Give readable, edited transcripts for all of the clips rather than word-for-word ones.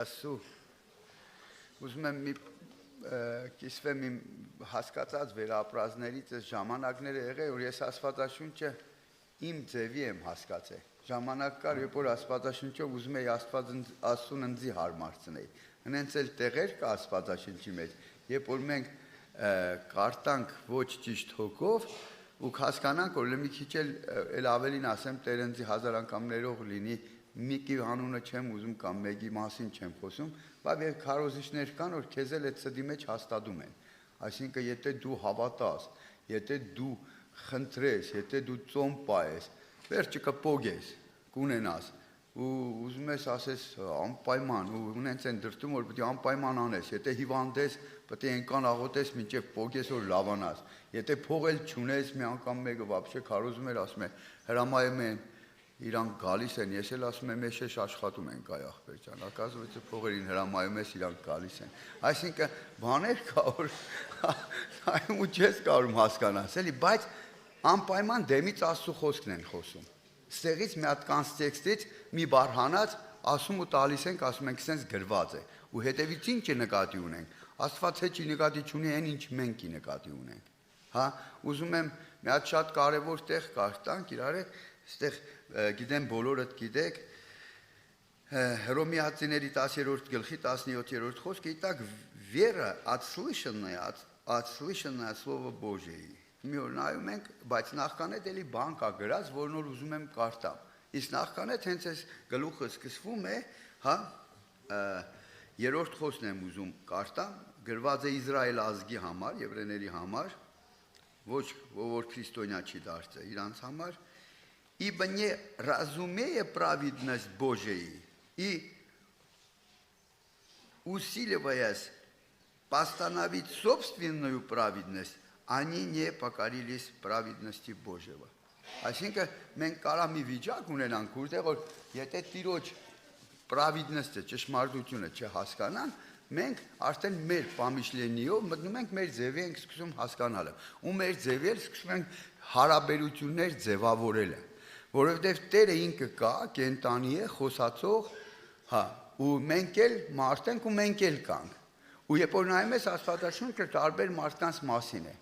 Ասու ուզում եմ մի կիսվեմ իմ հասկացած վերապրածներից այս ժամանակները եղել, որ ես Աստվածաշունչը իմ ձևի եմ հասկացել։ Ժամանակ կար, երբ որ Աստվածաշունչով ուզում էի Աստծուն ընձի հարմարցնել։ Հենց էլ տեղեր կա Աստվածաշունչի մեջ, երբ որ մենք կարտանք ոչ ճիշտ հոգով ու հասկանանք, որ մի քիչ էլ ավելին ասեմ, Տեր ընձի հազար անգամ ներող լինի, մեկի անունը չեմ ուզում կամ մեկի մասին չեմ խոսում, բայց եւ քարոզիչներ կան, որ քեզ էլ այդ սդի մեջ հաստատում են։ Այսինքն, եթե դու հավատաս, եթե դու խնդրես, եթե դու ծոմ պայես, վերջը կպոգես, կունենաս, ու ուզում ես ասես անպայման, ու ունենց են դրտում, որ պետք է անպայման անես, եթե հիվանդ ես, պետք է այնքան աղոթես, մինչև պոգես, որ լավանաս։ Եթե փող էլ չունես, մի անգամ մեկը вообще քարոզում էր, ասում է, հրամայում են իրանք գալիս են, ես էլ ասում եմ, ես աշխատում ենք այ ախպեր ջան, оказывается փողերին հրամայում ես, իրանք գալիս են։ Այսինքն բաներ կա, որ այում ու չես կարում հասկանաս, էլի, բայց անպայման դեմից Աստծո խոսքն են խոսում։ Ստեղից մի հատ կանտեքստից մի բառ հանած ասում ու տալիս ենք, ասում ենք, սենց գրված է։ Ու հետևից ինչ նկատի ունենք։ Աստված հեչի նկատի չունի այն, ինչ մենք նկատի ունենք։ Հա, ուզում եմ մի հատ շատ կարևոր տեղ կարդանք իրար հետ, այստեղ գիտեմ բոլորդ գիտեք Հռոմեացիների 10-րդ գլխի 17-րդ խոսքը, իտակ вера от слышания слова Божьего։ Մի օր նայում ենք, բայց նախքան էլ էլի բան կա գրած, որն որ ուզում եմ կարդամ։ Իսկ նախքան էլ հենց այս գլուխը սկսվում է, հա, երրորդ խոսքն եմ ուզում կարդամ, գրված է Իսրայել ազգի համար, եվրեների համար, ոչ որ քրիստոնյա չի դարձել, իրանց համար, ибо не разумея праведность Божией и усиливаясь постановить собственную праведность, они не покорились праведности Божьего։ Այսինքն մենք կարող մի վիճակ ունենանք, որտեղ որ եթե Տիրոջ праведность-ը, ճշմարտությունը չհասկանան, մենք արդեն մեր պամիշլենիով մտնում ենք մեր ձևի ենք սկսում հասկանալը։ Ու մեր ձևի էլ սկսում ենք հարաբերություններ ձևավորելը, որովհետև Տերը ինքը կա, կենտանի է, խոսացող, հա, ու մենք էլ մարդ ենք ու մենք էլ կանք։ Ու երբ որ նայում ես Աստվածաշունչը տարբեր մարդկանց մասին է,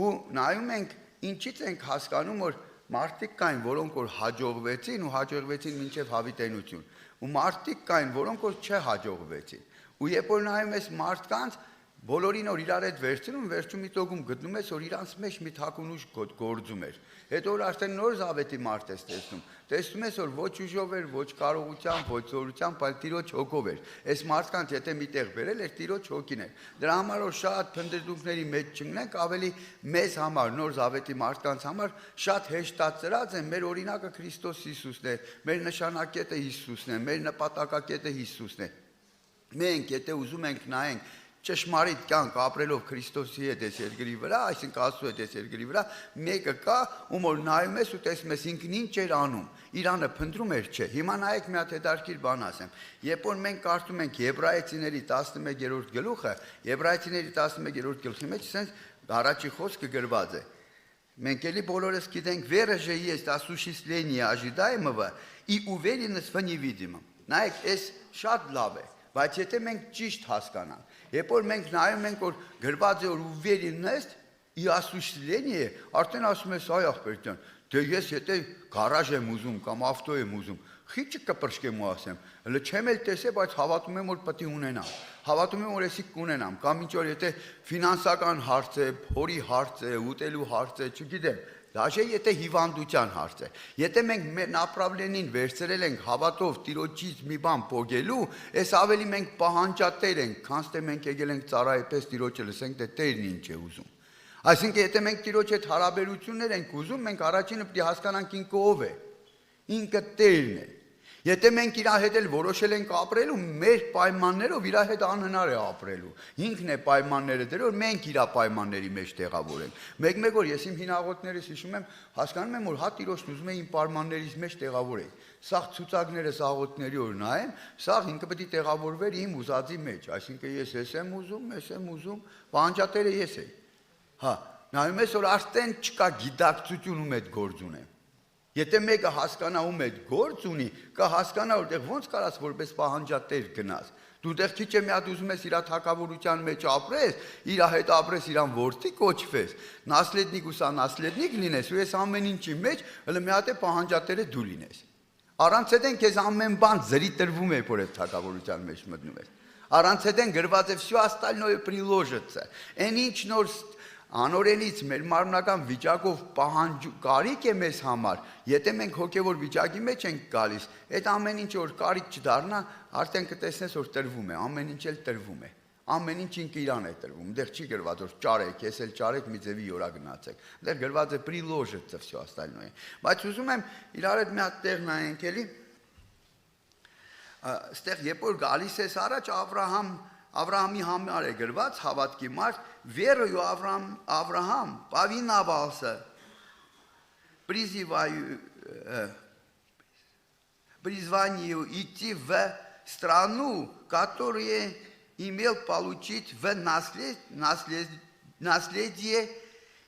ու նայում ենք ինչից ենք հասկանում, որ մարդիկ կային, որոնք որ հաջողվեցին ու հաջողվեցին մինչև հավիտենություն, ու մարդիկ կային, որոնք որ չհաջողվեցին։ Ու երբ որ նայում ես մարդկանց, բոլորին որ իրար հետ վերցնում, վերջում միտոգում գտնում ես, որ իրանց մեջ մի թակուն ուժ գործում էր։ Հետո որ արդեն նոր զավեթի մարդ ես տեսնում ես, որ ոչ ուժով էր, ոչ կարողությամբ, ոչ զորությամբ, այլ Տիրոջ հոգով էր։ Այս մարդկանց եթե միտեղ բերել էր, Տիրոջ հոգին էր։ Դրա համար որ շատ փնտրտուքների մեջ չընկնենք, ավելի մեզ համար, նոր զավեթի մարդկանց համար շատ հեշտացրած է մեր օրինակը Քրիստոս Հիսուսն է, մեր նշանակետը Հիսուսն է, մեր նպատակակետը Հիսուսն է։ Մենք եթե ուզում ենք նայենք ճշմարիտ կյանք ապրելով Քրիստոսի հետ այս երկրի վրա, այսինքն Աստծո հետ այս երկրի վրա, մեկը կա, ում որ նայում ես ու տեսնում ես ինքն ինչ էր անում, Իրանը փնտրում էր, չէ։ Հիմա նայեք մի հատ հետաքրքիր բան ասեմ։ Երբ որ մենք կարդում ենք Եբրայեցիների 11-րդ գլուխը, Եբրայեցիների 11-րդ գլխի մեջ ասենք առաջի խոսքը գրված է։ Մենք էլի բոլորս գիտենք, вера же есть осуществление ожидаемого и уверенность в невидимом։ Նայեք, այս շատ լավ է։ Բայց եթե մենք ճիշտ հասկանանք, երբ որ մենք նայում ենք, որ գրված է որ уверенность и осуществление, արդեն ասում ես, այ ախպեր ջան, դե ես եթե գարաժ եմ ուզում կամ ավտո եմ ուզում, խիճը կպրշկեմ ու ասեմ, հələ չեմ էլ տեսել, բայց հավատում եմ, որ պետք է ունենամ։ Հավատում եմ, որ էսի կունենամ, կամ ինչ որ եթե ֆինանսական հարց է, փորի հարց է, ուտելու հարց է, չգիտեմ, Դաժե եթե հիվանդության հարց է, եթե մենք մեր направленին վերցրել ենք հավատով Տիրոջից մի բան փոգելու, այս ավելի մենք պահանջատեր ենք, քան թե մենք եկել ենք ծառայպես Տիրոջը լսենք, թե Տերն ինչ է ուզում։ Այսինքն եթե մենք Տիրոջ հետ հարաբերություններ ենք ուզում, մենք առաջինը պետք է հասկանանք ինքը ով է։ Ինքը Տերն է։ Եթե մենք իր հետ էլ որոշել ենք ապրելու, մեր պայմաններով իր հետ անհնար է ապրելու։ Ինքն է պայմանները դրել, որ մենք իր պայմանների մեջ տեղավորենք։ Մեկ-մեկ որ ես իմ հինաղորդներս հիշում եմ, հասկանում եմ, որ հա Տիրոջն ուզում է իմ պայմաններից մեջ տեղավորել։ Սաղ ցուցակներս աղոթների որ նայեմ, սաղ ինքը պետք է տեղավորվեր իմ ուզածի մեջ, այսինքն ես եմ ուզում, պահանջատերը ես եմ։ Հա, նայում ես որ արդեն չկա գիտակցություն ում այդ գործ ունեմ։ Եթե մեկը հասկանա ում այդ գործ ունի, կհասկանա որտեղ ոնց կարաս որպես պահանջատեր գնաս։ Դու դեռ քիչ է մի հատ ուզում ես իր թակավորության մեջ ապրես, իր հետ ապրես, իրան որդի կոչվես, նասլեդնիկ ու սա նասլեդնիկ լինես, ու ես ամեն ինչի մեջ հələ մի հատ է պահանջատերը դու լինես։ Առանց հետեն քեզ ամեն բան զրի տրվում է, որ այդ թակավորության մեջ մտնում ես։ Առանց հետեն գրված է всё остальное приложится։ Այն ինչ նոր անօրենից մեր մարմնական վիճակով կարիք է մեզ համար, եթե մենք հոգևոր վիճակի մեջ ենք գալիս, այդ ամեն ինչ որ կարիք չդառնա, արդեն կտեսնես որ տրվում է, ամեն ինչ էլ տրվում է։ Ամեն ինչ ինքը իրան է տրվում, դեռ չի գրված որ ճարեք, ես էլ ճարեք մի ձևի յորա գնացեք։ Դեռ գրված է приложится всё остальное։ Բայց ուզում եմ իրար հետ մի հատ տեղ նայենք էլի։ Այստեղ երբ որ գալիս ես առաջ Авраամի համար է գրված հավատքի մարդ, верою Авраам повиновался, призванию идти в страну, которую имел получить в наследие,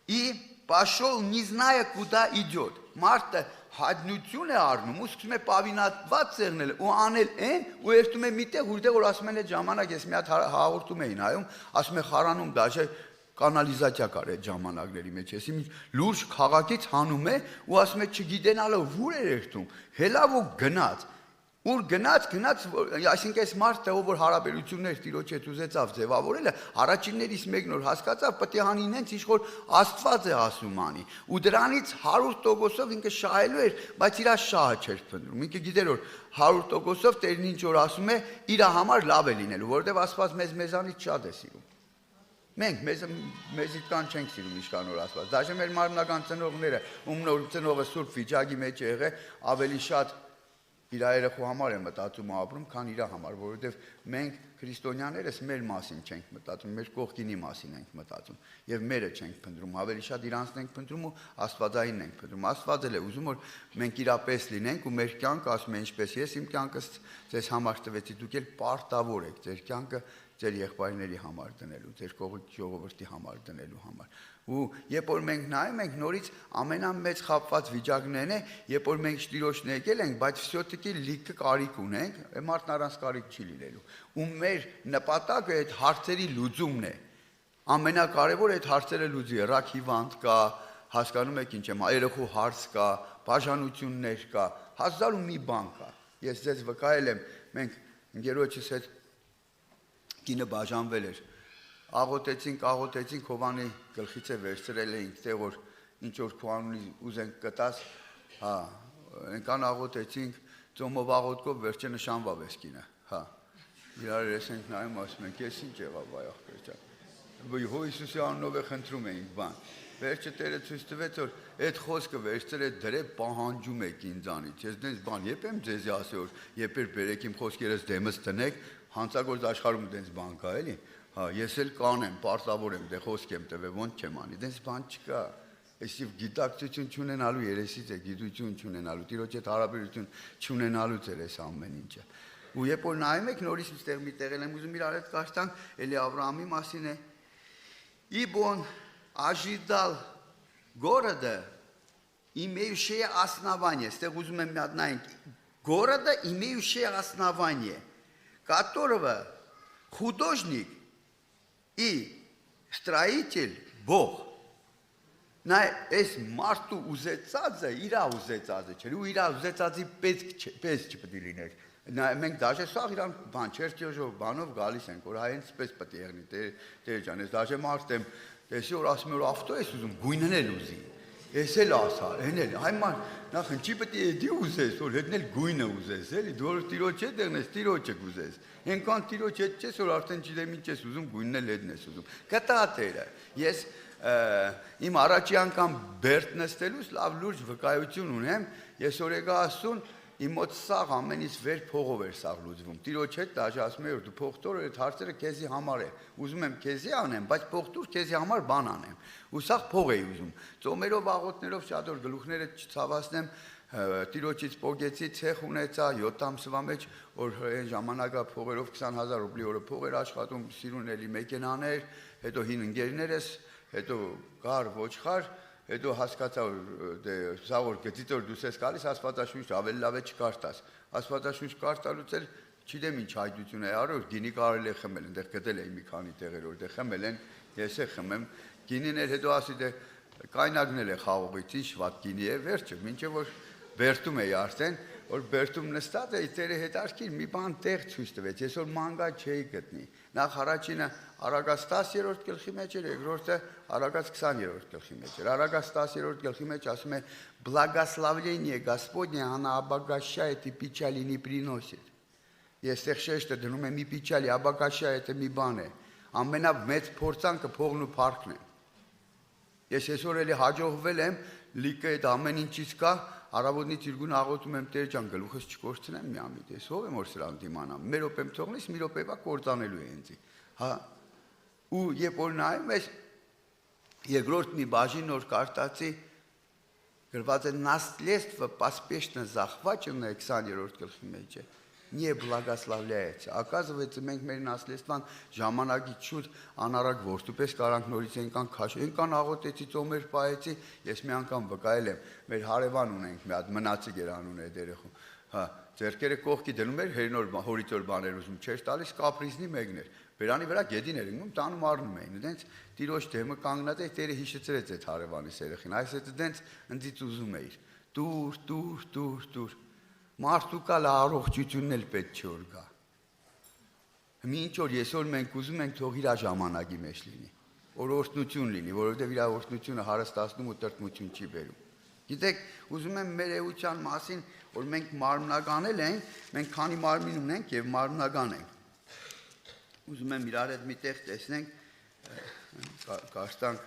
и пошел, не зная, куда идет. Մարդը հատնություն է առնում, ու սկսում է պավինատված եղնել ու անել այն, ու երթում է միտեղ, որտեղ որ ասում են այդ ժամանակ ես մի հատ հաղորդում էի նայում, ասում է խարանում դաշե կանալիզացիա կար այդ ժամանակների մեջ, ես իմ լուրջ քաղաքից հանում է ու ասում է չգիտենալով ուր է երթում, հելավ ու գնաց, ուր գնաց, այսինքն այս մարդը ով որ հարաբերություններ տիրոջ հետ ուզեցավ ձևավորելը, առաջիններից մեկն որ հասկացավ, պետք է հանի ինձ ինչ որ Աստված է ասում անի, ու դրանից 100%-ով ինքը շահելու էր, բայց իր շահը չէր փնտրում, ինքը գիտեր որ 100%-ով Տերն ինչ որ ասում է, իր համար լավ է լինելու, որովհետև Աստված մեզանից շատ է սիրում։ Մենք մեզից կան չենք սիրում ինչքան որ Աստված, դաշե մեր մարմնական ծնողները, ում նոր ծնողը սուրբ վիճակի մեջ է եղել, ավելի շատ իր երեխու համար է մտածում ու ապրում, քան իր համար, որովհետև մենք քրիստոնյաներս մեր մասին չենք մտածում, մեր կողքինի մասին ենք մտածում եւ մերը չենք փնտրում, ավելի շատ իրանցն ենք փնտրում ու Աստվածային ենք փնտրում։ Աստված էլ է ուզում որ մենք իրապես լինենք ու մեր կյանքը ասում է ինչպես ես իմ կյանքս ձեզ համար տվեցի, դուք էլ պարտավոր եք ձեր կյանքը ձեր եղբայրների համար դնելու, ձեր կողքի ժողովրդի համար դնելու համար։ Ու երբ որ մենք նայում ենք նորից ամենամեծ խապված վիճակներն է, երբ որ մենք Տիրոջն եկել ենք, բայց всё-таки լիքը կարիք ունենք, մարդն առանց կարիք չի լինելու։ Ու մեր նպատակը այդ հարցերի լուծումն է։ Ամենակարևորը այդ հարցերը լուծի, ռակ հիվանդ կա, հասկանում եք ինչ եմ, երեխու հարց կա, բաժանություններ կա, հազար ու մի բան կա։ Ես ձեզ վկայել եմ, մենք ընկերոջս հետ կինը բաժանվել էր։ Աղոթեցինք, Հովանի գլխից է վերցրել էինք, թե որ ինչ որ քո անունի ուզենք կտաս, հա, այնքան աղոթեցինք, ծոմով աղոթքով վերջը նշանվավ էս կինը, հա։ Իրար ես ենք նայում, ասում ենք, ես ինչ եղավ այ աղբեր ջան։ Հիսուսի անունով է խնդրում էինք բան։ Վերջը Տերը ցույց տվեց, որ այդ խոսքը վերցրե դրե պահանջում եք ինձանից։ Ես դες բան եպեմ ձեզի ասի որ եպեր բերեք իմ խոսքերս դեմս տնեք, հանցագործ աշխարհում դες բան կա էլի։ Հա, ես էլ կանեմ, պարտավոր եմ, դե խոսք եմ տվել, ոնց չեմ անի, դες բան չկա։ Այսի գիտակցություն չունենալու երեսից է, գիտություն չունենալու, Տիրոջ հետ հարաբերություն չունենալուց էր այս ամեն ինչը։ Ու երբ որ նայում եք նորից այստեղ մի տեղ եմ ուզում իրար հետ կաշտանք, էլի Ավրահամի մասին է։ Ибо он ожидал города, имеющее основание. Այստեղ ուզում եմ մի հատ նայենք, города, имеющее основание, которого художник и строитель Бог. Նա այս մարդու ուզեցածը, իր ուզեցածը չէ, ու իր ուզեցածի պես չպետք է լիներ։ Մենք դաժե սաղ իրան բան չերտիոժով բանով գալիս ենք, որ հայենց պես պետք է եղնի, Տեր ջան, ես դաժե մարդ եմ, տեսի որ ասում որ ավտո ես ուզում, գույնն էլ ուզի։ Ես էլ ասա, այն էլ, այ ման, նախ ինչի պետք է դի ուզես, որ հետն էլ գույնը ուզես, էլի, դու որ Տիրոջ հետ եղնես, Տիրոջը կուզես։ Այնքան Տիրոջ հետ չես, որ արդեն չգիտեմ ինչ ես ուզում, գույնն էլ հետն ես ուզում։ Կտա Տերը։ Ես իմ առաջի անգամ բերդ նստելուց լավ լուրջ վկայություն ունեմ, ես օրեկա ասուն իմ մոտ սաղ ամենից վեր փողով էր սաղ լուծվում։ Տիրոջ հետ դաժե ասում է որ դու փողտոր այդ հարցերը քեզի համար է։ Ուզում եմ քեզի անեմ, բայց փողտուր քեզի համար բան անեմ։ Ու սաղ փող էի ուզում։ Ծոմերով աղոթներով շատ որ գլուխները չցավացնեմ, Տիրոջից փողեցի ցեխ ունեցա 7 ամսվա մեջ, որ այն ժամանակա փողերով 20000 ռուբլի օրը փող էր աշխատում, սիրուն էլի մեքենաներ, հետո հին ընկերներս, հետո կար ոչխար, հետո հասկացա որ դե սա որ գծից որ դուս ես գալիս աստվածաշունչ ավելի լավ է չկարտաս։ Աստվածաշունչ կարտալուց էլ չգիտեմ ինչ հայտություն է արել, որ գինի կարելի է խմել, այնտեղ գտել էի մի քանի տեղեր, որտեղ խմել են, ես է խմեմ, գինիներ հետո ասի դե կայնագնել է խաղողից, ինչ վատ գինի է, վերջը, մինչև որ բերտում էի արդեն, որ բերտում նստած էի, Տերը հետարքիր մի բան տեղ ցույց տվեց, ես որ մանգա չէի գտնի։ Նախ առաջինը Արագած 10-րդ գլխի մեջ էր, երկրորդը Արագած 20-րդ գլխի մեջ էր։ Արագած 10-րդ գլխի մեջ ասում է Благословение Господне, она обогащает и печали не приносит։ Ես տեղ շեշտը դնում եմ մի պիչալի, обогащает մի բան է։ Ամենամեծ փորձանքը փողն ու փառքն է։ Ես այսօր էլի հաջողվել եմ լիքը այդ ամեն ինչից կա, առավոտից իրգուն աղոթում եմ Տեր ջան, գլուխս չկորցնեմ մի ամիտ, ես ով եմ որ սրան դիմանամ։ Մեր րոպեմ թողնես, մի րոպեվա կործանելու է ինձ։ Հա։ Ու երբ որ նայում ես երկրորդ մի բաժին նոր կարտացի գրված է наследство поспешно захваченное 20-րդ գլխի մեջ է։ Не благословляется։ Оказывается, մենք մեր наследствան ժամանակից շուտ անարագ որդուպես կարանք նորից ենքան քաշ, ենքան աղոտեցի, ծոմեր պահեցի, ես մի անգամ վկայել եմ, մեր հարևան ունենք մի հատ մնացիկ էր անուն այդ երեխուն։ Հա, ձեռքերը կողքի դնում էր, հերնոր հորիցոր բաներ ուզում չէր տալիս, կապրիզնի մեկն էր։ Բերանի վրա գեդին էր ընկնում, տանում առնում էին, դենց տիրոջ դեմը կանգնած էր, Տերը հիշեցրեց այդ հարևանիս երեխին, այսինքն դենց ընձից ուզում էիր։ Տուր։ Մարդու կալ առողջությունն էլ պետք չի որ գա։ Ինչ որ այսօր մենք ուզում ենք թող իր ժամանակի մեջ լինի, որ օրհնություն լինի, որովհետև իր օրհնությունը հարստացնում ու տրտմություն չի բերում։ Գիտեք, ուզում եմ մեր էության մասին, որ մենք մարմնականել ենք, մենք քանի մարմին ունենք եւ մարմնական ենք։ Ուզում եմ իրար հետ միտեղ տեսնենք, կաշտանք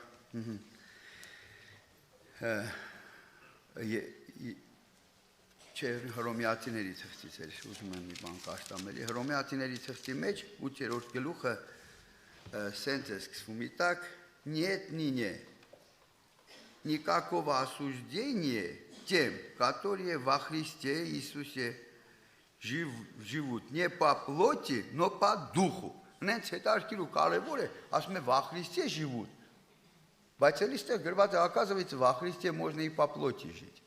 Չէ, Հռոմեացիների թղթից էր, ուզում եմ մի բան կաշտամելի։ Հռոմեացիների թղթի մեջ 8-րդ գլուխը սենց է սկսվում, իտակ, нет, никакого осуждения тем, которые во Христе Иисусе живут, не по плоти, но по духу։ Նենց հետարքիր ու կարևոր է, ասում է во Христе живут, բայց էլ իստեղ գրված է, оказывается, во Христе можно и по плоти жить։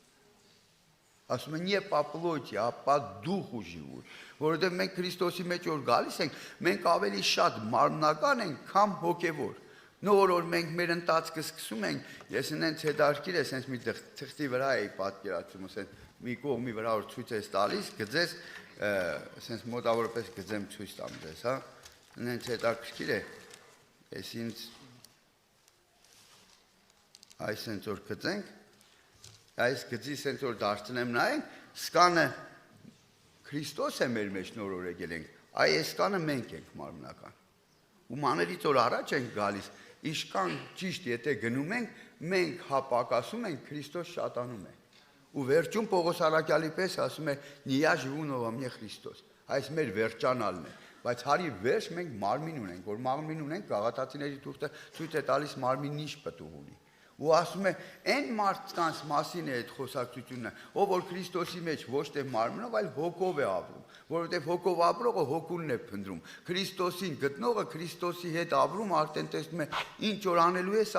Ասում են не по плоти, а по духу живут, որովհետև մենք Քրիստոսի մեջ որ գալիս ենք, մենք ավելի շատ մարմնական ենք, քան հոգևոր։ Նոր որ մենք մեր ընթացքը սկսում ենք, ես նենց հետարքիր է, սենց մի թղթի վրա էի պատկերացում, սենց մի կողմի վրա որ ցույց ես տալիս, գծես, սենց մոտավորապես գծեմ ցույց տամ ձեզ, հա։ Նենց հետարքիր է, ես ինձ այս սենց որ գծենք, այս գծի սենց որ դարձնեմ նայենք, սկանը Քրիստոս է մեր մեջ նոր որ եկել ենք, այս սկանը մենք ենք մարմնական։ Ու մաներից որ առաջ ենք գալիս, իշքան ճիշտ եթե գնում ենք, մենք հապակասում ենք, Քրիստոս շատանում է։ Ու վերջում Պողոս Արաքյալի պես ասում է «Не я живу, но во мне Христос»։ Այս մեր վերջանալն է, բայց հարի վերջ մենք մարմին ունենք, որ մարմին ունենք, Գաղատացիների թուղթը ցույց է տալիս մարմինն ինչ պտուղ ունի։ Ու ասում է այն մարդկանց մասին է այդ խոսակցությունը, ով որ Քրիստոսի մեջ ոչ թե մարմնով, այլ հոգով է ապրում, որովհետև հոգով ապրողը հոգունն է փնտրում։ Քրիստոսին գտնողը Քրիստոսի հետ ապրում, արդեն տեսնում է ինչ որ անելու ես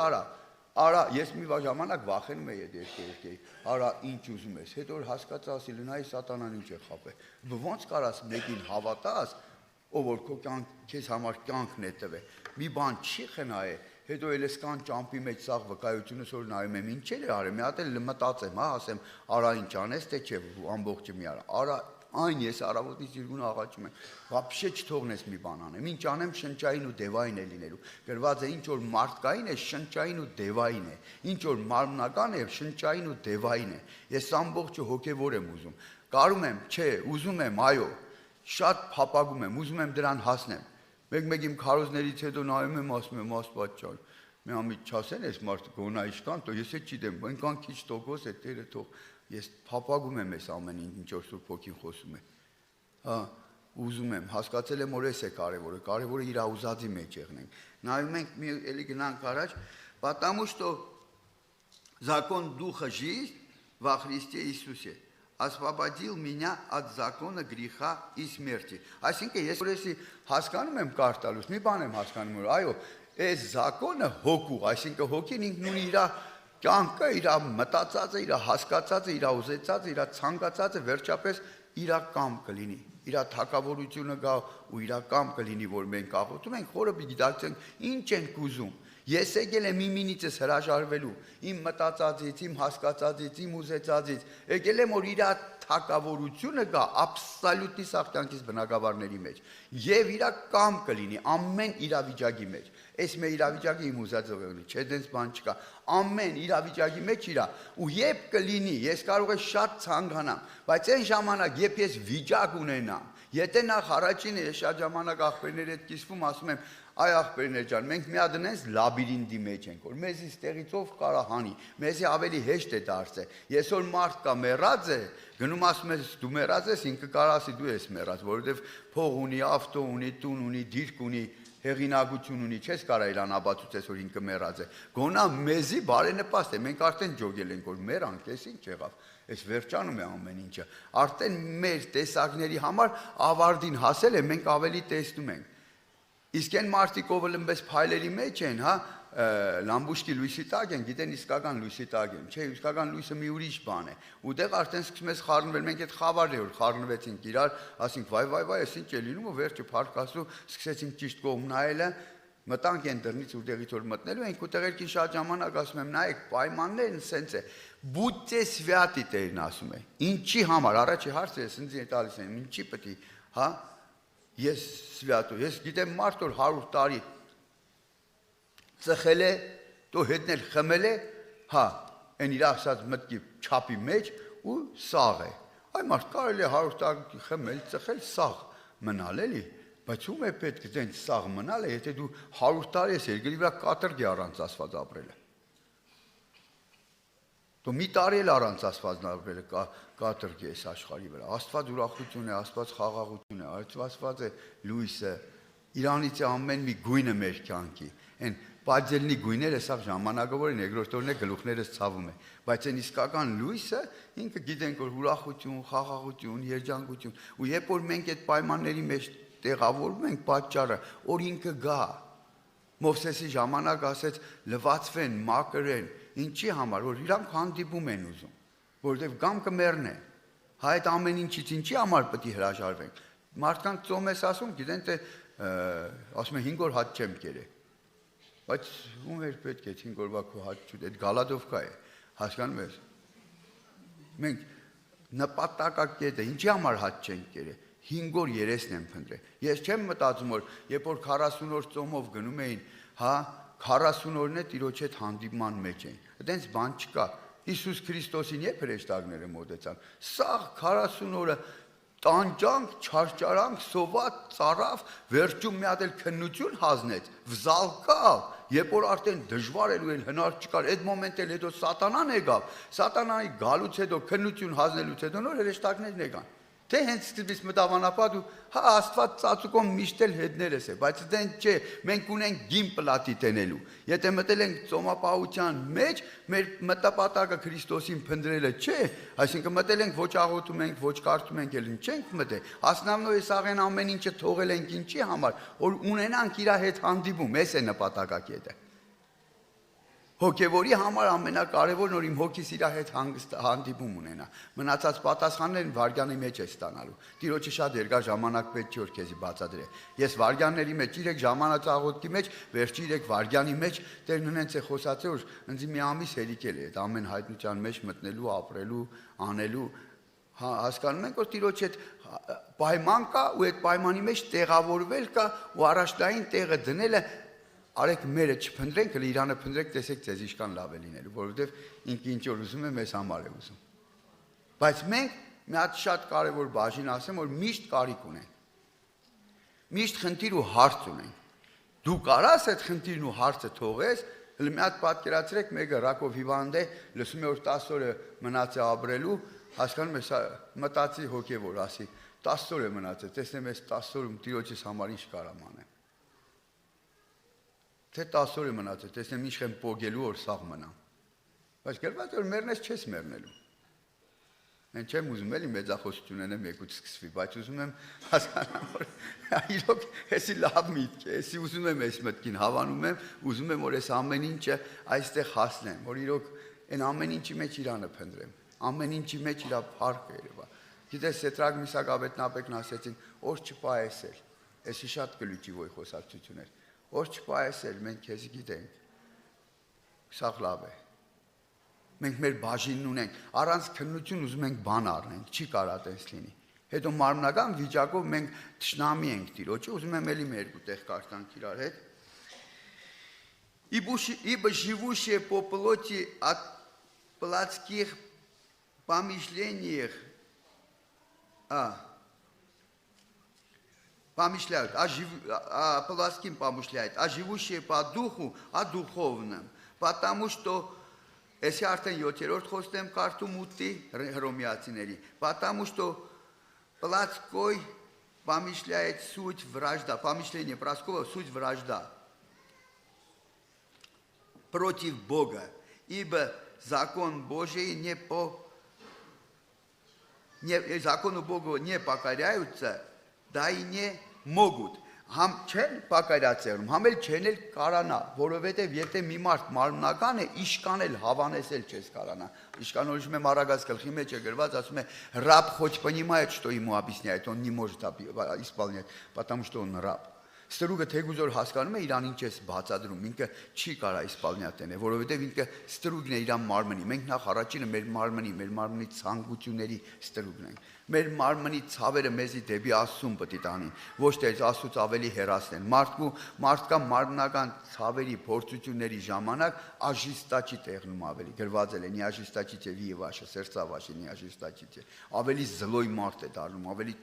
արա, ես մի ժամանակ վախենում էի այդ երկերքի, արա ինչ ուզում ես, հետո որ հասկացա, ասի լնայի սատանան ինչ է խաբել։ Ոնց կարաս մեկին հավատաս, ով որ քեզ համար կյանքն է տվել, մի բան չի խնայե, հետո էլ ես կան ճամփի մեջ սաղ վկայությունս որ նայում եմ ինչ էլ արեմ, մի հատ էլ մտածեմ, հա, ասեմ, արա ինչ անես, թե չէ, ամբողջը մի արա, այն ես առավոտից իրգուն աղաչում եմ, вообще չթողնես մի բան անեմ, ինչ անեմ շնչային ու դևային է լինելու, գրված է ինչ որ մարդկային է, շնչային ու դևային է, ինչ որ մարմնական է, շնչային ու դևային է, ես ամբողջը հոգևոր եմ ուզում, կարում եմ, չէ, ուզում եմ, այո, շատ փափագում եմ, ուզում եմ դրան հասնեմ, մեկ իմ քարոզներից հետո նայում եմ, ասում եմ, Աստված ջան, մի ամիջ չասեն ես մարդը գոնա իշքան, то ես չգիտեմ, այնքան քիչ տոկոս է Տերը թող, ես փափագում եմ այս ամեն ինչ որ Սուրբ Հոգին խոսում է։ Հա, ուզում եմ, հասկացել եմ որ էս է կարևորը իր ուզածի մեջ եղնենք։ Նայում ենք մի էլի գնանք առաջ, потому что закон духа жизни во Христе Иисусе освободил меня от закона греха и смерти։ Այսինքն ես որեսի հասկանում եմ կարտալուց, մի բան եմ հասկանում, որ այո, այս զակոնը հոգու, այսինքն հոգին ինքն ունի իր կյանքը, իր մտածածը, իր հասկացածը, իր ուզեցածը, իր ցանկացածը վերջապես իր կամ կլինի, իր թակավորությունը գա ու իր կամ կլինի, որ մենք աղոթում ենք, խորը պիտի դարձենք ինչ ենք ուզում։ Ես եկել եմ իմ ինիցս հրաժարվելու, իմ մտածածից, իմ հասկացածից, իմ ուզեցածից, եկել եմ որ իր թակավորությունը գա աբսոլյուտի սաղկյանքից բնակավարների մեջ եւ իր կամ կլինի ամեն իրավիճակի մեջ։ Այս մեր իրավիճակը իմ ուզածը կլինի, չէ՞ դենց բան չկա։ Ամեն իրավիճակի մեջ իրա ու երբ կլինի, ես կարող եմ շատ ցանկանամ, բայց այն ժամանակ երբ ես վիճակ ունենամ, եթե նախ առաջինը ես շատ ժամանակ աղբերների հետ կիսվում, ասում եմ այ աղբերներ ջան, մենք մի հատ այնպես լաբիրինտի մեջ ենք, որ մեզի ստեղից ով կարա հանի, մեզի ավելի հեշտ է դարձել։ Ես որ մարդ կա մեռած է, գնում ասում ես դու մեռած ես, ինքը կարա ասի դու ես մեռած, որովհետև փող ունի, ավտո ունի, տուն ունի, դիրք ունի, հեղինակություն ունի, չես կարա իրան ապացուցես որ ինքը մեռած է։ Գոնա մեզի բարենպաստ է, մենք արդեն ջոգել ենք որ մեռանք, էս ինչ եղավ։ Այս վերջանում է ամեն ինչը։ Արդեն մեր տեսակների համար ավարտին հասել է, մենք ավելի տեսնում ենք։ Իսկ այն մարդիկ ով լմբես փայլերի մեջ են, հա, լամբուշկի լույսի տակ են, գիտեն իսկական լույսի տակ են, չէ, իսկական լույսը մի ուրիշ բան է։ Ուտեղ արդեն սկսում ես խառնվել, մենք այդ խավարն էր որ խառնվեցինք իրար, ասինք վայ, այս ինչ է լինում, ու վերջը փառքասու սկսեցինք ճիշտ կողմ նայելը, մտանք այն դռնից ուտեղից որ մտնելու ենք, ուտեղ երկին շատ ժամանակ ասում եմ, նայեք, պայմաններն սենց է։ Будьте святы Տերն ասում է։ Ինչի համար, առաջի հարցը ես ինձ տալիս եմ, ինչի պետք է, հա, ես սվյատո, ես գիտեմ մարդ որ 100 տարի ծխել է, դու հետնել խմել է, հա, այն իր ասած մտքի չափի մեջ ու սաղ է։ Այ մարդ կարելի է 100 տարի խմել, ծխել, սաղ մնալ էլի, բայց ում է պետք է դենց սաղ մնալ է, եթե դու 100 տարի ես երկրի վրա կատրգ է առանց Աստված ապրելը։ Դու մի տարի էլ առանց Աստված ապրելը կատրգ է այս աշխարհի վրա։ Աստված ուրախություն է, Աստված խաղաղություն է, Աստված է լույսը, Իրանից է ամեն մի գույնը մեր կյանքի։ Այն պատժելնի գույները սա ժամանակավոր են, երկրորդ օրն է գլուխներս ցավում է, բայց այն իսկական լույսը ինքը գիտենք որ ուրախություն, խաղաղություն, երջանկություն, ու երբ որ մենք այդ պայմանների մեջ տեղավորվում ենք պատճառը, որ ինքը գա։ Մովսեսի ժամանակ ասեց լվացվեն, մակրեն, ինչի համար, որ իրանք հանդիպում են ուզում, որովհետև գամ կմեռնեն։ Հա այդ ամեն ինչից ինչի համար պետք է հրաժարվենք։ Մարդկանց ծոմ ես ասում, գիտեն թե ասում են 5 օր հաց չեմ կերել։ Բայց ում էր պետք է 5 օրվա քո հաց չուտ, այդ գալադովկա է, հասկանում ես։ Մենք նպատակակետ է, ինչի համար հաց չենք կերել։ 5 օր երեսն եմ փնտրել։ Ես չեմ մտածում որ երբ որ 40 օր ծոմով գնում էին, հա, 40 օրն է Տիրոջ հետ հանդիպման մեջ էին։ Այդպես բան չկա։ Հիսուս Քրիստոսին երբ հրեշտակները մոտեցան։ Սա 40 օրը տանջանք, չարչարանք, սոված, ծարավ, վերջում մի հատ էլ քննություն հանձնեց, վզալկավ, երբ որ արդեն դժվար էր ու էլ հնար չկար, այդ մոմենտ էլ հետո սատանան եկավ, սատանայի գալուց հետո քննություն հանձնելուց հետո նոր հրեշտակներն եկան։ Թե հենց սկզբից մտավանապատ ու հա Աստված ծածուկում միշտ էլ հետներս է, բայց դեն չէ, մենք ունենք գին պլատի տենելու։ Եթե մտել ենք ծոմապահության մեջ, մեր մտապատակը Քրիստոսին փնտրելը չէ, այսինքն մտել ենք ոչ աղոթում ենք, ոչ կարդում ենք, էլ չենք մտել։ Ասնավնոյ սաղեն ամեն ինչը թողել ենք ինչի համար, որ ունենանք իր հետ հանդիպում, էս է նպատակակետը։ Հոգևորի համար ամենակարևորն որ իմ հոգիս իր հետ հանդիպում ունենա։ Մնացած պատասխաններն վարգյանի մեջ է ստանալու։ Տիրոջը շատ երկար ժամանակ պետք չի որ քեզի բացատրե։ Ես վարգյանների մեջ 3 ժամանակ աղոթքի մեջ, վերջի 3 վարգյանի մեջ Տերն հենց է խոսացել որ ինձ մի ամիս հերիքել է այդ ամեն հայտնության մեջ մտնելու, ապրելու, անելու։ Հա հասկանում եք որ Տիրոջ հետ պայման կա ու այդ պայմանի մեջ տեղավորվել կա ու առաջնային տեղը դնելը Արեք մերը չփնտրենք, հələ Իրանը փնտրեք, տեսեք ձեզ ինչքան լավ է լինելու, որովհետև ինքը ինչ որ ուզում է, մեզ համար է ուզում։ Բայց մենք մի հատ շատ կարևոր բաժին ասեմ, որ միշտ կարիք ունենք։ Միշտ խնդիր ու հարց ունենք։ Դու կարաս այդ խնդիրն ու հարցը թողես, հələ մի հատ պատկերացրեք, մեկը Ռակով հիվանդ է, լսում է որ 10 օր է մնաց է ապրելու, հասկանում ես, մտածի հոգևոր, ասի 10 օր է մնացել, տեսնեմ այս 10 օրում Տիրոջս համար ինչ կարամ անեմ։ Թե 10 օր է մնացել, տեսնեմ ինչ եմ պոգելու որ սաղ մնամ։ Բայց գրված որ մեռնես չես մեռնելու։ Mən չեմ ուզում էլի մեծախոսություն ունեմ եկուց սկսվի, բայց ուզում եմ հասկանամ որ իրոք էսի լավ միտք է, էսի ուզում եմ այս մտքին հավանում եմ, ուզում եմ որ այս ամեն ինչը այստեղ հասնեմ, որ իրոք այն ամեն ինչի մեջ Իրանը փնտրեմ, ամեն ինչի մեջ իր փառքը երևա։ Գիտես, Սետրակ Միսակ Ավետնապեկն ասեցին, որ չպայեսել, էսի շատ կլուճի ոյ խոսակցություն էր, որ չպայեսել, մենք քեզ գիտենք, սաղ լավ է, մենք մեր բաժինն ունենք, առանց քննություն ուզում ենք բան առնենք, չի կարա տես լինի, հետո մարմնական վիճակով մենք թշնամի ենք Տիրոջը, ուզում եմ էլի մեր երկու տեղ կարդանք իրար հետ, ибо живущие по плоти от плотских помышлениях помышляют, а плотским помышляют, а живущие по духу, о духовном. Потому что, если артен 7-րդ խոստեմ կարդում ուտի հռոմեացիների, потому что плотской помышляет суть вражда, помышление плотского суть вражда против Бога, ибо закон Божий закону Богу не покоряются, да и не могут. Համ չեն պակայրացերում, համ էլ չեն էլ կարանա, որովհետև եթե մի մարդ մարմնական է, իշկան էլ հավանեսել չես կարանա։ Իշկան օրիշում եմ Արագած գլխի մեջ է գրված, ասում է, раб хоть понимает, что ему объясняет, он не может исполнять, потому что он раб։ Ստրուգը թեգուզոր հասկանում է իրան ինչ ես բացադրում, ինքը չի կարա իսպալնյատեն է, որովհետև ինքը ստրուգն է իրան մարմնի, մենք նախ առաջինը մեր մարմնի ցանկությունների ստրուգն ենք, մեր մարմնի ցավերը մեզի դեպի Աստծուն պետք է տանին, ոչ թե Աստծուց ավելի հեռացնեն, մարդկա մարմնական ցավերի փորձությունների ժամանակ աժիստաչի տեղնում ավելի, գրված է неожисточите ваше, сердца ваши неожисточите, ավելի զլոյ մարդ է դառնում, ավելի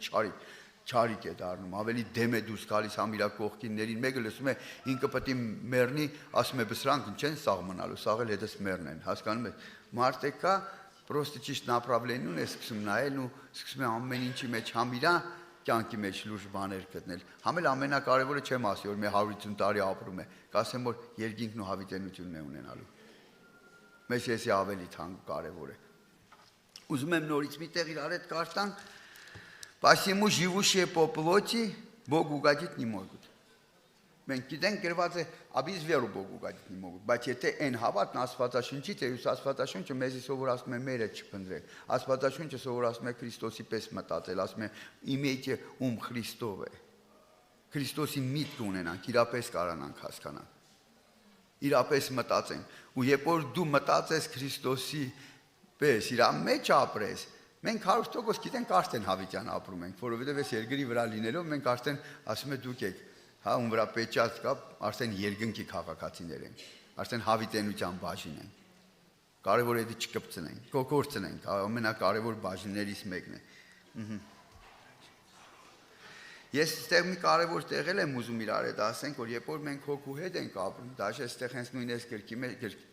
չարիք է դառնում, ավելի դեմ է դուրս գալիս համ իր կողքիններին, մեկը լսում է ինքը պետք է մեռնի, ասում է բսրանք չեն սաղ մնալու, սաղ էլ հետս մեռնեն, հասկանում եք, մարդը կա, պրոստը ճիշտ направлениուն է սկսում նայել ու սկսում է ամեն ինչի մեջ համ իր կյանքի մեջ լուրջ բաներ գտնել, համ էլ ամենակարևորը չեմ ասի, որ մեր 150 տարի ապրում է, կասեմ, որ երկինքն ու հավիտենությունն է ունենալու, մեզ եսի ավելի թանկ կարևոր է, ուզում եմ նորից մի տեղ իրար հետ կարդանք, Посему живущие по плоти Богу угодить не могут. Մենք գիտենք գրված է, աբիզ վերու Բոգ ուղղակի не могут, բայց եթե այն հավատն Աստվածաշնչից է, Աստվածաշունչը մեզի սովորացնում է մերը չփնտրել, Աստվածաշունչը սովորացնում է Քրիստոսի պես մտածել, ասում է «Имейте ум Христове», Քրիստոսի միտք ունենանք, իրապես կարանանք հասկանալ, իրապես մտածենք, ու երբ որ դու մտածես Քրիստոսի պես, իր մեջ ապրես, մենք 100% գիտենք արդեն հավիտյան ապրում ենք, որովհետև այս երկրի վրա լինելով մենք արդեն ասում ենք դուք եք Հա ում վրա պեչած կա, արդեն երկնքի քաղաքացիներ են, արդեն հավիտենության բաժին են, կարևոր է դի չկպցնենք, կոկորցնենք, ամենակարևոր բաժիններից մեկն է։ Ես ստեղ մի կարևոր տեղել եմ ուզում իրար հետ ասենք, որ երբ որ մենք հոգու հետ ենք ապրում, դաշե ստեղ հենց նույն այս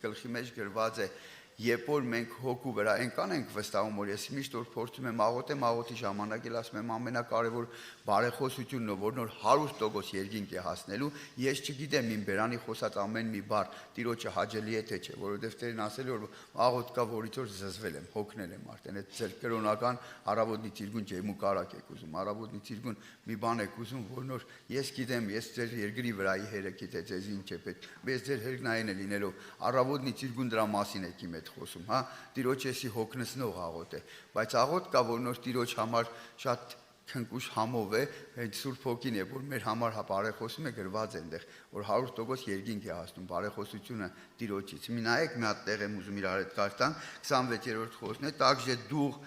գլխի մեջ գրված է, երբ որ մենք հոգու վրա այնքան ենք վստահում, որ ես միշտ որ փորձում եմ աղոթի ժամանակ էլ ասում եմ ամենակարևոր բարեխոսությունն ով որ նոր 100% երկինք է հասնելու, ես չգիտեմ իմ բերանի խոսած ամեն մի բառ Տիրոջը հաճելի է թե չէ, որովհետև Տերն ասել է որ աղոթ կա որից որ զզվել եմ, հոգնել եմ արդեն, այդ ձեր կրոնական առավոտնի ծիրգուն ջերմու կարակ եք ուզում, առավոտնի ծիրգուն մի բան եք ուզում, որ նոր ես գիտեմ, ես ձեր երկրի վրայի հերը գիտե ձեզ ինչ է պետք, ես ձեր հերգնային է լինելով, առավոտնի ծիրգուն դրա մասին եք իմ խոսում, հա, Տիրոջ էսի հոգնեցնող աղոթ է, բայց աղոթ կա, որ նոր Տիրոջ համար շատ քնկուշ համով է, այդ Սուրբ Հոգին է, որ մեր համար բարեխոսում է գրված այնտեղ, որ 100% երկինք է հասնում, բարեխոսությունը Տիրոջից։ Մի նայեք, մի հատ տեղ եմ ուզում իրար հետ կարդամ, 26-րդ խոսքն է, также Дух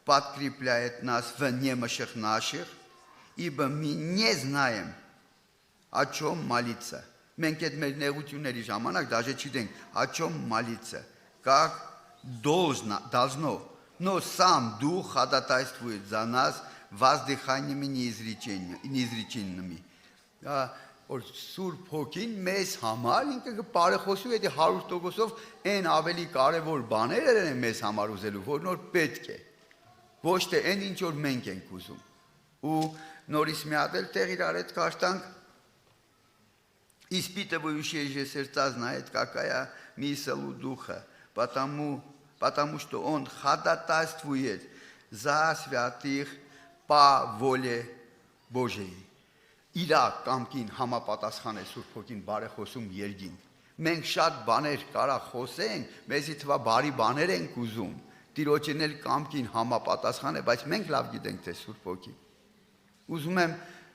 подкрепляет нас в немощах наших, ибо мы не знаем, о чем молиться։ Մենք այդ մեր նեղությունների ժամանակ դաժե չգիտենք, о чем молиться։ Как должно, но сам Дух ходатайствует за нас воздыханиями неизреченными. Որ Սուրբ Հոգին մեզ համար ինքը բարեխոսում է 100%-ով այն ավելի կարևոր բաները են մեզ համար ուզելու, որ նոր պետք է, ոչ թե այն ինչ որ մենք ենք ուզում։ Ու նորից մի հատ էլ տեղ իրար հետ կարդանք Испытывающие же сердца знает, какая мысль у Духа, потому что он ходатайствует за святых по воле Божией. Իրա կամքին համապատասխան է Սուրբ Հոգին բարեխոսում երկինք։ Մենք շատ բաներ կարա խոսենք, մեզի թվա բարի բաներ ենք ուզում, Տիրոջին էլ կամքին համապատասխան է, բայց մենք լավ գիտենք, թե Սուրբ Հոգի։ Ուզում եմ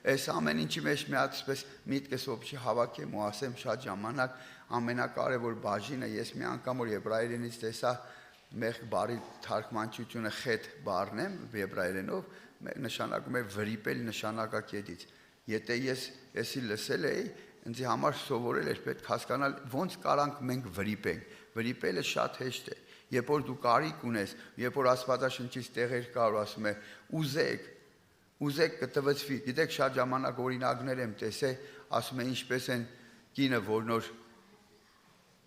այս ամեն ինչի մեջ մի հատ այսպես միտքս օբշի հավաքեմ ու ասեմ շատ ժամանակ ամենակարևոր բաժինը ես մի անգամ որ եբրայերենից տեսա մեղք բառի թարգմանչությունը խետ բառն է եբրայերենով նշանակում է վրիպել նշանակակետից։ Եթե ես էսի լսել էի, ինձ համար սովորել էր պետք հասկանալ ոնց կարանք մենք վրիպենք։ Վրիպելը շատ հեշտ է։ Երբ որ դու կարիք ունես, երբ որ Աստվածաշնչից տեղեր կար ու ասում է ուզեք կտվեցվի։ Գիտեք շատ ժամանակ օրինակներ եմ տեսել, ասում է ինչպես են կինը, որ նոր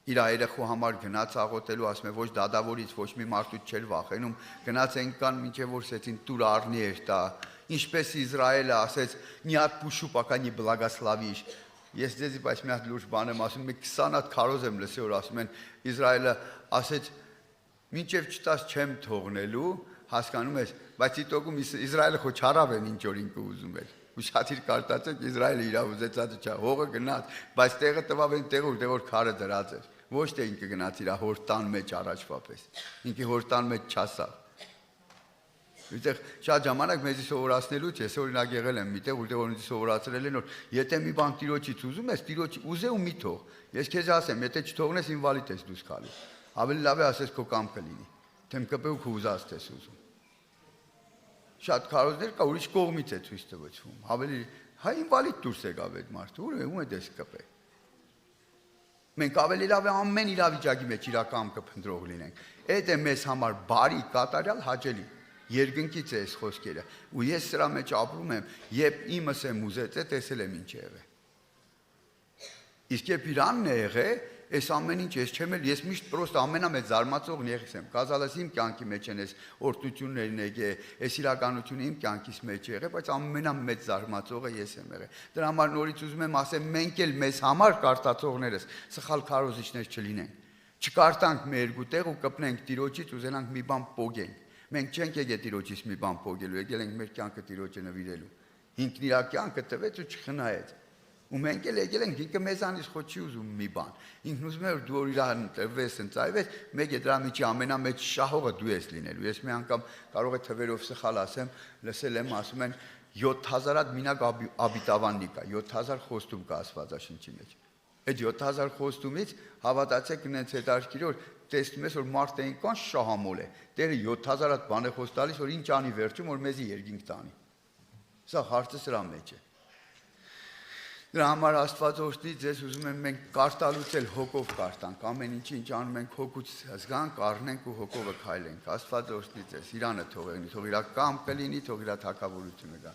իր երեխու համար գնաց աղոթելու, ասում է ոչ դադավորից, ոչ մի մարդուց չէր վախենում, գնաց այնքան մինչև որ սեցին տուր առնի էր տա, ինչպես Իսրայելը ասեց, «Ни от пушу, пока не благословишь». Ես ձեզի բայց մի հատ լուրջ բան եմ ասում, մի 20 հատ քարոզ եմ լսել, որ ասում են Իսրայելը ասեց, «Մինչև չտաս չեմ թողնելու», հասկանում ես, բայց իտոգում Իսրայելը խո չարավ են ինչ որ ինքը ուզում էր։ Ու շատ իր կարտացեք Իսրայելը իր ուզեցածը չա, հողը գնաց, բայց տեղը տվավ այն տեղը, որ քարը դրած էր։ Ոչ թե ինքը գնաց իր հորտան մեջ առաջվա պես։ Ինքը հորտան մեջ չասավ։ Այդտեղ շատ ժամանակ մեզի սովորացնելուց ես օրինակ եղել եմ միտեղ, որտեղ որ ինձ սովորացրել են, որ եթե մի բան Տիրոջից ուզում ես, Տիրոջ ուզե ու մի թող։ Ես քեզ ասեմ, եթե չթողնես ինվալիդ ես դուրս գալու։ Ավելի լավ է ասես քո կամքը լինի։ Թեմ կպեու քո ուզած ես ուզում։ Շատ քարոզներ կա, ուրիշ կողմից է ցույց տվեցվում։ Ավելի հայ ինվալիդ դուրս եկավ այդ մարդը, ում է դες կպե։ Մենք ավելի լավ է ամեն իրավիճակի մեջ իր կամքը փնտրող լինենք։ Այդ է մեզ համար բարի, կատարյալ, հաճելի։ Երկնքից է այս խոսքերը։ Ու ես սրա մեջ ապրում եմ, երբ իմս եմ ուզեցել, տեսել եմ ինչ է եղել։ Իսկ երբ իրանն է եղել, այս ամեն ինչ ես չեմ էլ, ես միշտ պրոստը ամենամեծ զարմացողն եղես եմ։ Կազալես իմ կյանքի մեջ են այս օրտություններն եկե, այս իրականությունը իմ կյանքից մեջ եղել, բայց ամենամեծ զարմացողը ես եմ եղել։ Դրա համար նորից ուզում եմ ասեմ, մենք էլ մեզ համար կարտացողներս սխալ քարոզիչներ չլինենք։ Չկարտանք մեր երկու տեղ ու կպնենք Տիրոջից, ուզենանք մի բան պոգենք։ Մենք չենք եկել Տիրոջից մի բան փոգելու, եկել ենք մեր կյանքը Տիրոջը նվիրելու։ Ինքն իր կյանքը տվեց ու չխնայեց։ Ու մենք էլ եկել ենք, ինքը մեզանից խո չի ուզում մի բան։ Ինքն ուզում է որ դու որ իրան տրվես, ընծայվես, մեկ է դրա միջի ամենամեծ շահողը դու ես լինելու։ Ես մի անգամ կարող է թվերով սխալ ասեմ, լսել եմ, ասում են 7000 հատ մինակ աբիտավաննի կա, 7000 խոստում կա Աստվածաշնչի մեջ։ Այդ 7000 խոստումից հավատացեք ինձ հետաքրքիր որ տեսնում ես որ մարդը այնքան շահամոլ է, Տերը 7000 հատ բան է խոս տալիս, որ ինչ անի վերջում, որ մեզի երկինք տանի։ Սա հարցը սրա մեջ է։ Դրա համար Աստված օրհնի ձեզ, ուզում եմ մենք կարտալուց էլ հոգով կարտանք, ամեն ինչի ինչ անում ենք հոգուց զգանք, առնենք ու հոգովը քայլենք։ Աստված օրհնի ձեզ, իրանը թողնի, թող իր կամքը լինի, թող իր թագավորությունը գա։